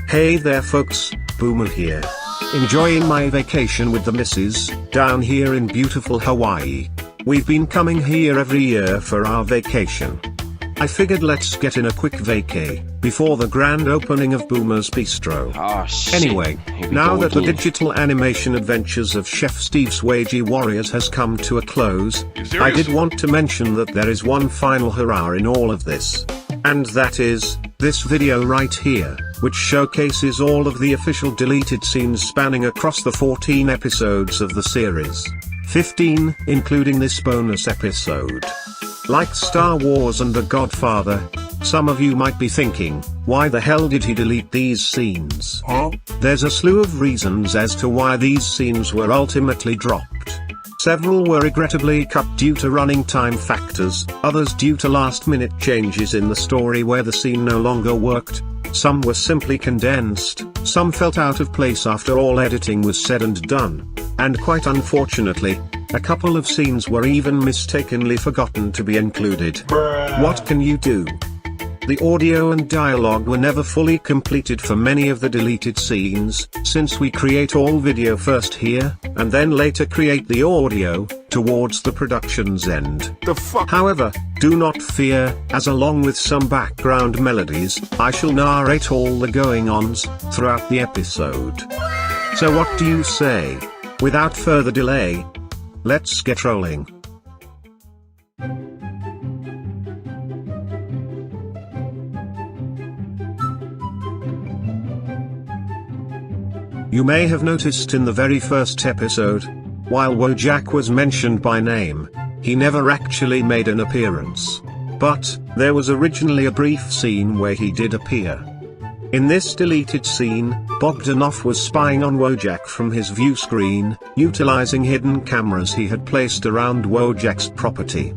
Hey there folks, Boomer here. Enjoying my vacation with the missus, down here in beautiful Hawaii. We've been coming here every year for our vacation. I figured let's get in a quick vacay, before the grand opening of Boomer's Bistro. Oh, shit. Anyway, now that the digital animation adventures of Chef Steve Wagie Warriors has come to a close, I did want to mention that there is one final hurrah in all of this. And that is, this video right here, which showcases all of the official deleted scenes spanning across the 14 episodes of the series. 15, including this bonus episode. Like Star Wars and The Godfather, some of you might be thinking, why the hell did he delete these scenes? There's a slew of reasons as to why these scenes were ultimately dropped. Several were regrettably cut due to running time factors, others due to last-minute changes in the story where the scene no longer worked, some were simply condensed, some felt out of place after all editing was said and done, and quite unfortunately, a couple of scenes were even mistakenly forgotten to be included. What can you do? The audio and dialogue were never fully completed for many of the deleted scenes, since we create all video first here, and then later create the audio, towards the production's end. However, do not fear, as along with some background melodies, I shall narrate all the going-ons, throughout the episode. So what do you say? Without further delay, let's get rolling. You may have noticed in the very first episode, while Wojak was mentioned by name, he never actually made an appearance. But, there was originally a brief scene where he did appear. In this deleted scene, Bogdanoff was spying on Wojak from his view screen, utilizing hidden cameras he had placed around Wojak's property.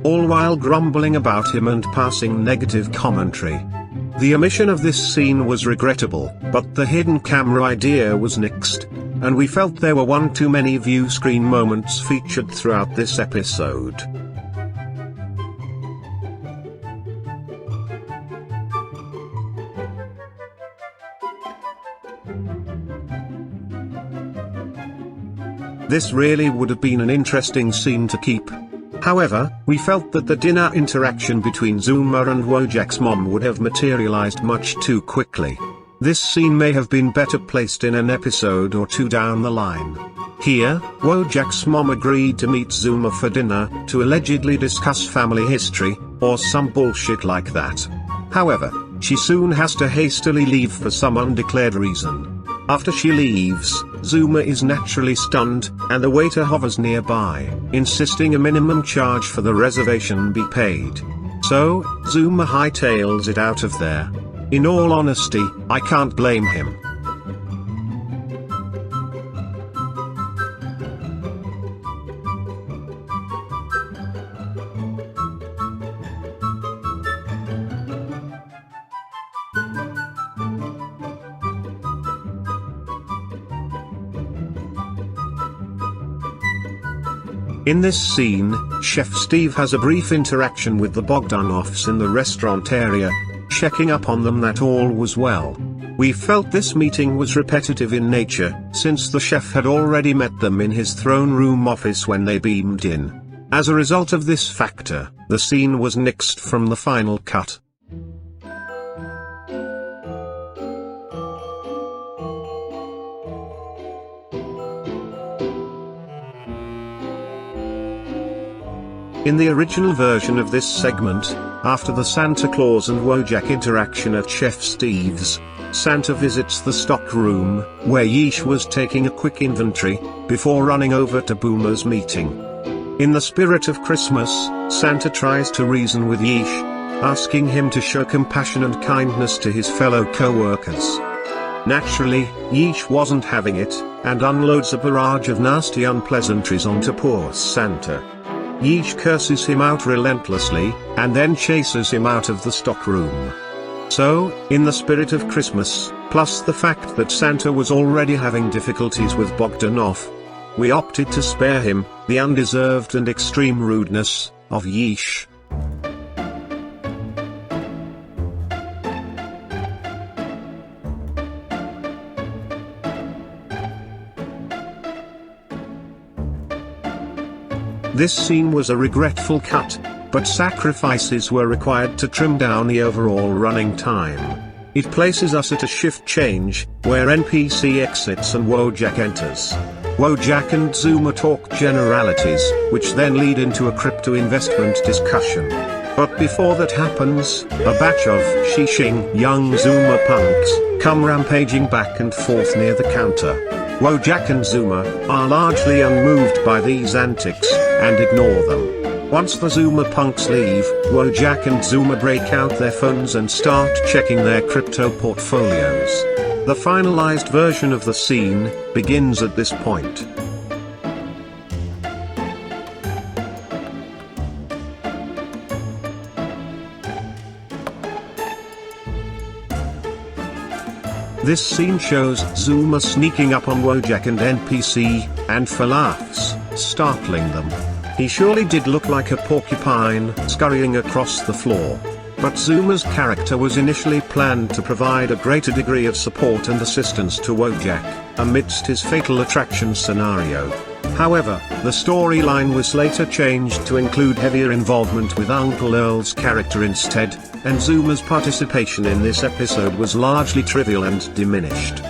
All while grumbling about him and passing negative commentary. The omission of this scene was regrettable, but the hidden camera idea was nixed, and we felt there were one too many view screen moments featured throughout this episode. This really would have been an interesting scene to keep. However, we felt that the dinner interaction between Zoomer and Wojak's mom would have materialized much too quickly. This scene may have been better placed in an episode or two down the line. Here, Wojak's mom agreed to meet Zoomer for dinner, to allegedly discuss family history, or some bullshit like that. However, she soon has to hastily leave for some undeclared reason. After she leaves, Zoomer is naturally stunned, and the waiter hovers nearby, insisting a minimum charge for the reservation be paid. So, Zoomer hightails it out of there. In all honesty, I can't blame him. In this scene, Chef Steve has a brief interaction with the Bogdanoffs in the restaurant area, checking up on them that all was well. We felt this meeting was repetitive in nature, since the chef had already met them in his throne room office when they beamed in. As a result of this factor, the scene was nixed from the final cut. In the original version of this segment, after the Santa Claus and Wojak interaction at Chef Steve's, Santa visits the stock room, where Yeesh was taking a quick inventory, before running over to Boomer's meeting. In the spirit of Christmas, Santa tries to reason with Yeesh, asking him to show compassion and kindness to his fellow co-workers. Naturally, Yeesh wasn't having it, and unloads a barrage of nasty unpleasantries onto poor Santa. Yeesh curses him out relentlessly, and then chases him out of the stockroom. So, in the spirit of Christmas, plus the fact that Santa was already having difficulties with Bogdanoff, we opted to spare him the undeserved and extreme rudeness of Yeesh. This scene was a regretful cut, but sacrifices were required to trim down the overall running time. It places us at a shift change, where NPC exits and Wojak enters. Wojak and Zoomer talk generalities, which then lead into a crypto investment discussion. But before that happens, a batch of shishing young Zoomer punks come rampaging back and forth near the counter. Wojak and Zoomer are largely unmoved by these antics, and ignore them. Once the Zoomer punks leave, Wojak and Zoomer break out their phones and start checking their crypto portfolios. The finalized version of the scene begins at this point. This scene shows Zoomer sneaking up on Wojak and NPC, and for laughs, startling them. He surely did look like a porcupine scurrying across the floor. But Zoomer's character was initially planned to provide a greater degree of support and assistance to Wojak, amidst his fatal attraction scenario. However, the storyline was later changed to include heavier involvement with Uncle Earl's character instead, and Zoomer's participation in this episode was largely trivial and diminished.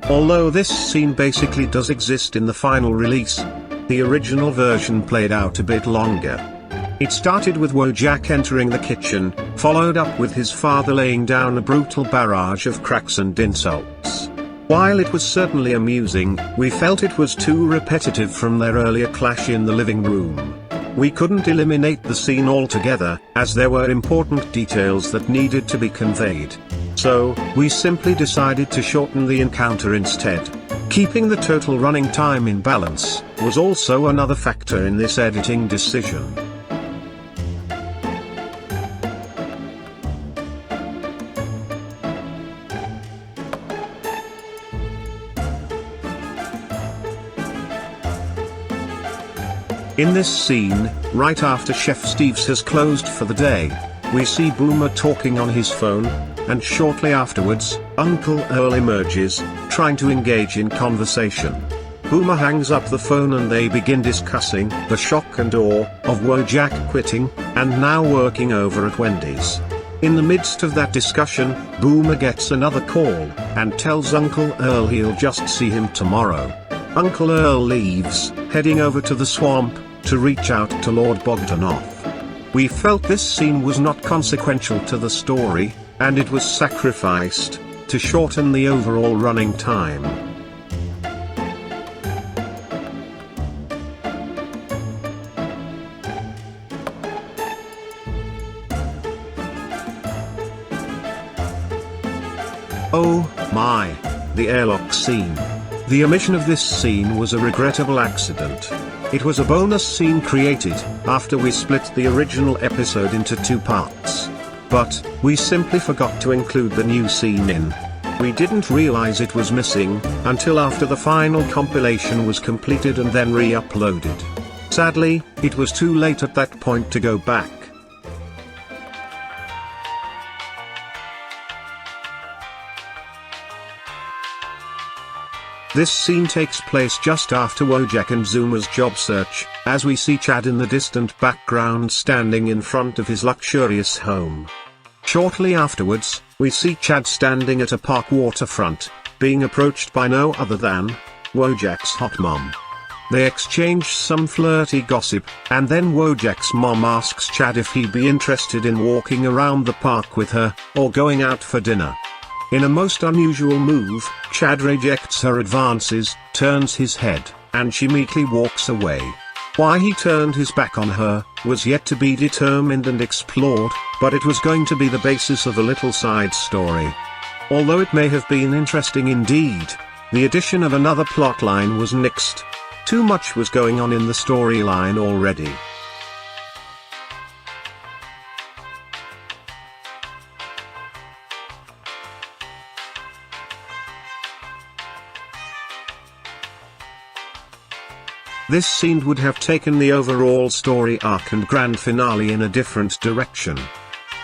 Although this scene basically does exist in the final release, the original version played out a bit longer. It started with Wojak entering the kitchen, followed up with his father laying down a brutal barrage of cracks and insults. While it was certainly amusing, we felt it was too repetitive from their earlier clash in the living room. We couldn't eliminate the scene altogether, as there were important details that needed to be conveyed. So, we simply decided to shorten the encounter instead. Keeping the total running time in balance was also another factor in this editing decision. In this scene, right after Chef Steve's has closed for the day, we see Boomer talking on his phone, and shortly afterwards, Uncle Earl emerges, trying to engage in conversation. Boomer hangs up the phone and they begin discussing the shock and awe of Wojak quitting, and now working over at Wendy's. In the midst of that discussion, Boomer gets another call, and tells Uncle Earl he'll just see him tomorrow. Uncle Earl leaves, heading over to the swamp, to reach out to Lord Bogdanoff. We felt this scene was not consequential to the story, and it was sacrificed to shorten the overall running time. Oh my, the airlock scene. The omission of this scene was a regrettable accident. It was a bonus scene created after we split the original episode into 2 parts. But we simply forgot to include the new scene in. We didn't realize it was missing until after the final compilation was completed and then re-uploaded. Sadly, it was too late at that point to go back. This scene takes place just after Wojak and Zoomer's job search, as we see Chad in the distant background standing in front of his luxurious home. Shortly afterwards, we see Chad standing at a park waterfront, being approached by no other than Wojak's hot mom. They exchange some flirty gossip, and then Wojak's mom asks Chad if he'd be interested in walking around the park with her, or going out for dinner. In a most unusual move, Chad rejects her advances, turns his head, and she meekly walks away. Why he turned his back on her was yet to be determined and explored, but it was going to be the basis of a little side story. Although it may have been interesting indeed, the addition of another plotline was nixed. Too much was going on in the storyline already. This scene would have taken the overall story arc and grand finale in a different direction.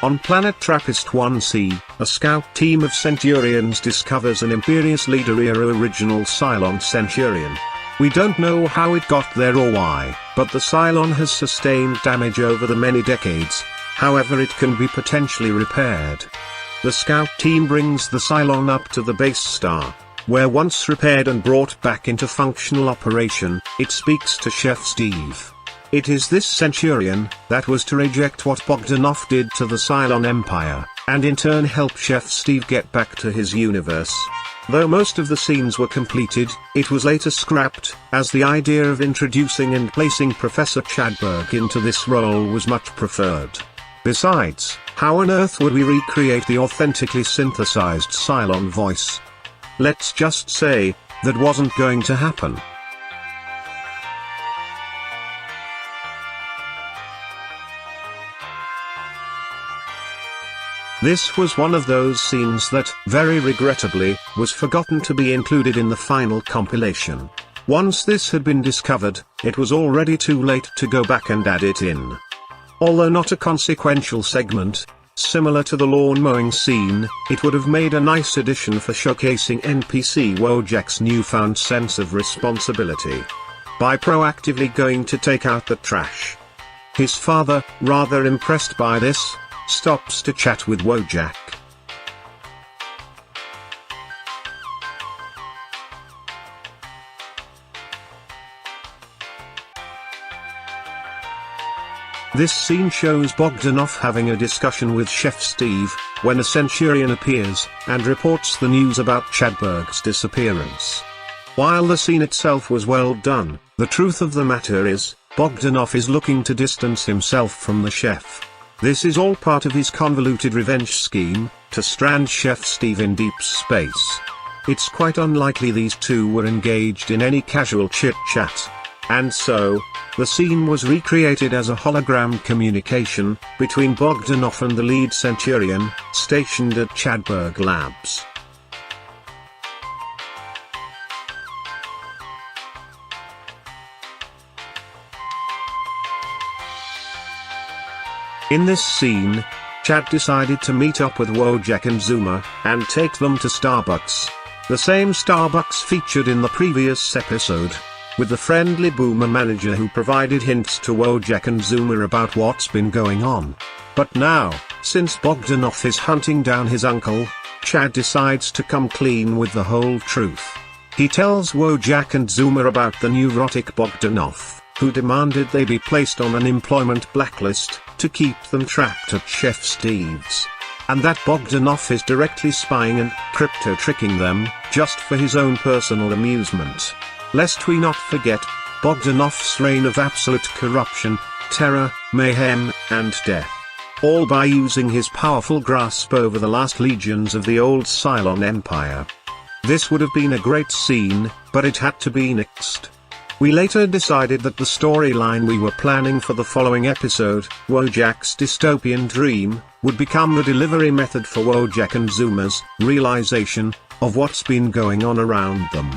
On planet Trappist-1C, a scout team of Centurions discovers an Imperius Leader-era original Sylon Centurion. We don't know how it got there or why, but the Sylon has sustained damage over the many decades. However, it can be potentially repaired. The scout team brings the Sylon up to the base star, where once repaired and brought back into functional operation, it speaks to Chef Steve. It is this Centurion that was to reject what Bogdanoff did to the Sylon Empire, and in turn help Chef Steve get back to his universe. Though most of the scenes were completed, it was later scrapped, as the idea of introducing and placing Professor Chadberg into this role was much preferred. Besides, how on earth would we recreate the authentically synthesized Sylon voice? Let's just say, that wasn't going to happen. This was one of those scenes that, very regrettably, was forgotten to be included in the final compilation. Once this had been discovered, it was already too late to go back and add it in. Although not a consequential segment, similar to the lawn mowing scene, it would have made a nice addition for showcasing NPC Wojak's newfound sense of responsibility. By proactively going to take out the trash. His father, rather impressed by this, stops to chat with Wojak. This scene shows Bogdanoff having a discussion with Chef Steve, when a Centurion appears, and reports the news about Chadberg's disappearance. While the scene itself was well done, the truth of the matter is, Bogdanoff is looking to distance himself from the chef. This is all part of his convoluted revenge scheme, to strand Chef Steve in deep space. It's quite unlikely these two were engaged in any casual chit-chat. And so, the scene was recreated as a hologram communication, between Bogdanoff and the lead Centurion, stationed at Chadberg Labs. In this scene, Chad decided to meet up with Wojak and Zoomer, and take them to Starbucks. The same Starbucks featured in the previous episode, with the friendly boomer manager who provided hints to Wojak and Zoomer about what's been going on. But now, since Bogdanoff is hunting down his uncle, Chad decides to come clean with the whole truth. He tells Wojak and Zoomer about the neurotic Bogdanoff, who demanded they be placed on an employment blacklist, to keep them trapped at Chef Steve's. And that Bogdanoff is directly spying and crypto-tricking them, just for his own personal amusement. Lest we not forget, Bogdanoff's reign of absolute corruption, terror, mayhem, and death. All by using his powerful grasp over the last legions of the old Sylon Empire. This would have been a great scene, but it had to be nixed. We later decided that the storyline we were planning for the following episode, Wojak's dystopian dream, would become the delivery method for Wojak and Zoomer's realization of what's been going on around them.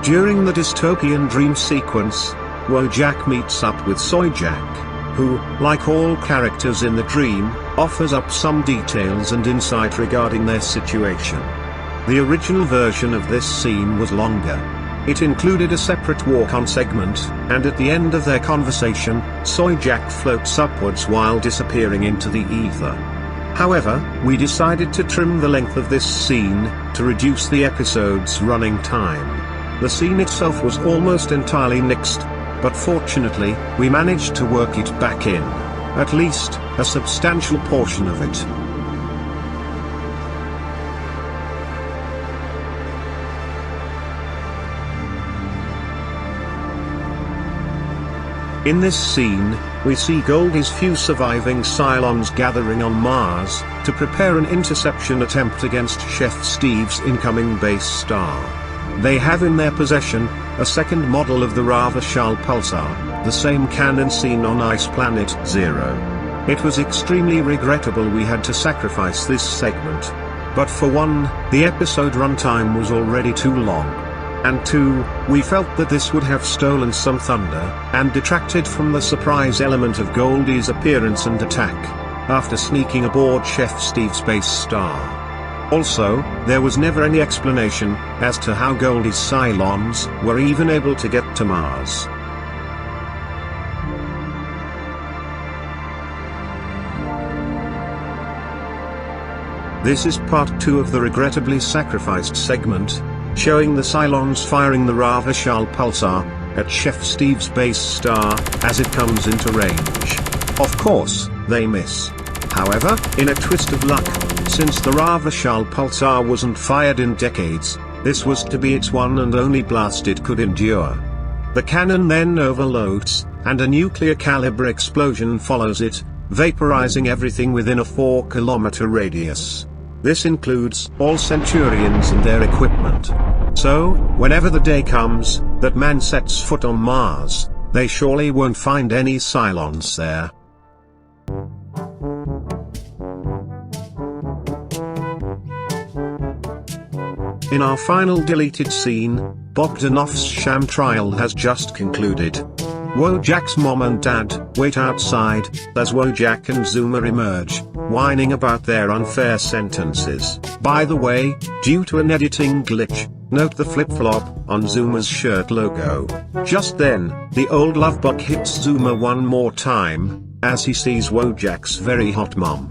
During the dystopian dream sequence, Wojak meets up with Soyjak, who, like all characters in the dream, offers up some details and insight regarding their situation. The original version of this scene was longer. It included a separate walk-on segment, and at the end of their conversation, Soyjak floats upwards while disappearing into the ether. However, we decided to trim the length of this scene, to reduce the episode's running time. The scene itself was almost entirely nixed, but fortunately, we managed to work it back in. At least, a substantial portion of it. In this scene, we see Goldie's few surviving Cylons gathering on Mars, to prepare an interception attempt against Chef Steve's incoming base star. They have in their possession, a second model of the Ravachal Pulsar, the same cannon seen on Ice Planet Zero. It was extremely regrettable we had to sacrifice this segment. But for one, the episode runtime was already too long. And 2, we felt that this would have stolen some thunder, and detracted from the surprise element of Goldie's appearance and attack, after sneaking aboard Chef Steve's space star. Also, there was never any explanation as to how Goldie's Sylons were even able to get to Mars. This is part 2 of the regrettably sacrificed segment, showing the Sylons firing the Ravachol Pulsar at Chef Steve's base star as it comes into range. Of course, they miss. However, in a twist of luck, since the Ravachol Pulsar wasn't fired in decades, this was to be its one and only blast it could endure. The cannon then overloads, and a nuclear caliber explosion follows it, vaporizing everything within a 4-kilometer radius. This includes all Centurions and their equipment. So, whenever the day comes that man sets foot on Mars, they surely won't find any Sylons there. In our final deleted scene, Bogdanoff's sham trial has just concluded. Wojak's mom and dad wait outside as Wojak and Zoomer emerge, whining about their unfair sentences. By the way, due to an editing glitch, note the flip-flop on Zoomer's shirt logo. Just then, the old lovebug hits Zoomer one more time, as he sees Wojak's very hot mom.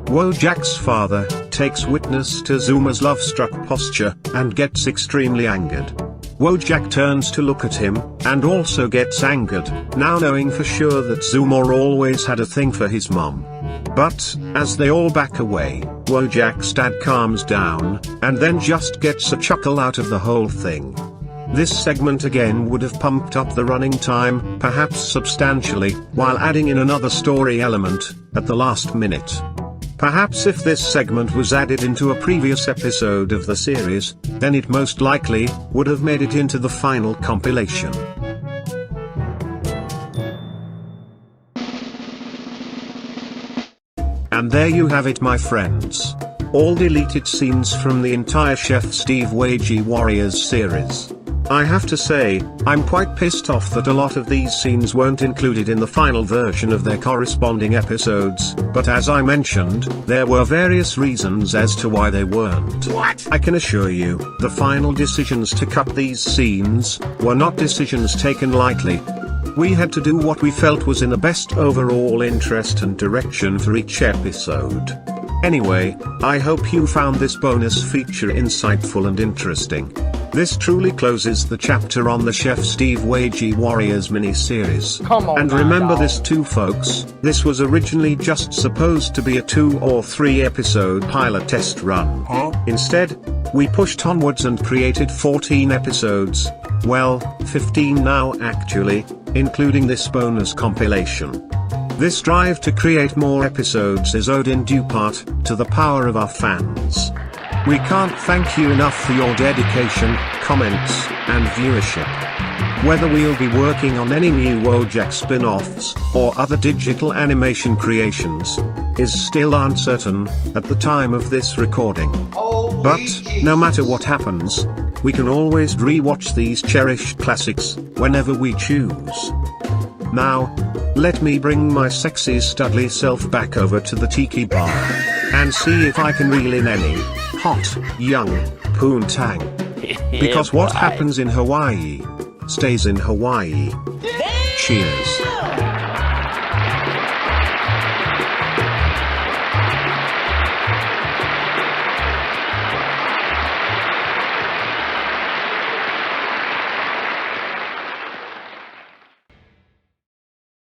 Wojak's father takes witness to Zoomer's love-struck posture, and gets extremely angered. Wojak turns to look at him, and also gets angered, now knowing for sure that Zoomer always had a thing for his mom. But, as they all back away, Wojak's dad calms down, and then just gets a chuckle out of the whole thing. This segment again would have pumped up the running time, perhaps substantially, while adding in another story element, at the last minute. Perhaps if this segment was added into a previous episode of the series, then it most likely would have made it into the final compilation. And there you have it, my friends. All deleted scenes from the entire Chef Steve Wagie Warriors series. I have to say, I'm quite pissed off that a lot of these scenes weren't included in the final version of their corresponding episodes, but as I mentioned, there were various reasons as to why they weren't. What? I can assure you, the final decisions to cut these scenes were not decisions taken lightly. We had to do what we felt was in the best overall interest and direction for each episode. Anyway, I hope you found this bonus feature insightful and interesting. This truly closes the chapter on the Chef Steve Wagie Warriors mini-series. And remember this too, folks, this was originally just supposed to be a 2 or 3 episode pilot test run. Instead, we pushed onwards and created 14 episodes, well, 15 now actually, including this bonus compilation. This drive to create more episodes is owed in due part to the power of our fans. We can't thank you enough for your dedication, comments, and viewership. Whether we'll be working on any new Wojak spin-offs, or other digital animation creations, is still uncertain at the time of this recording. But, no matter what happens, we can always re-watch these cherished classics, whenever we choose. Now, let me bring my sexy studly self back over to the tiki bar, and see if I can reel in any hot, young poontang. Because what happens in Hawaii stays in Hawaii. Cheers.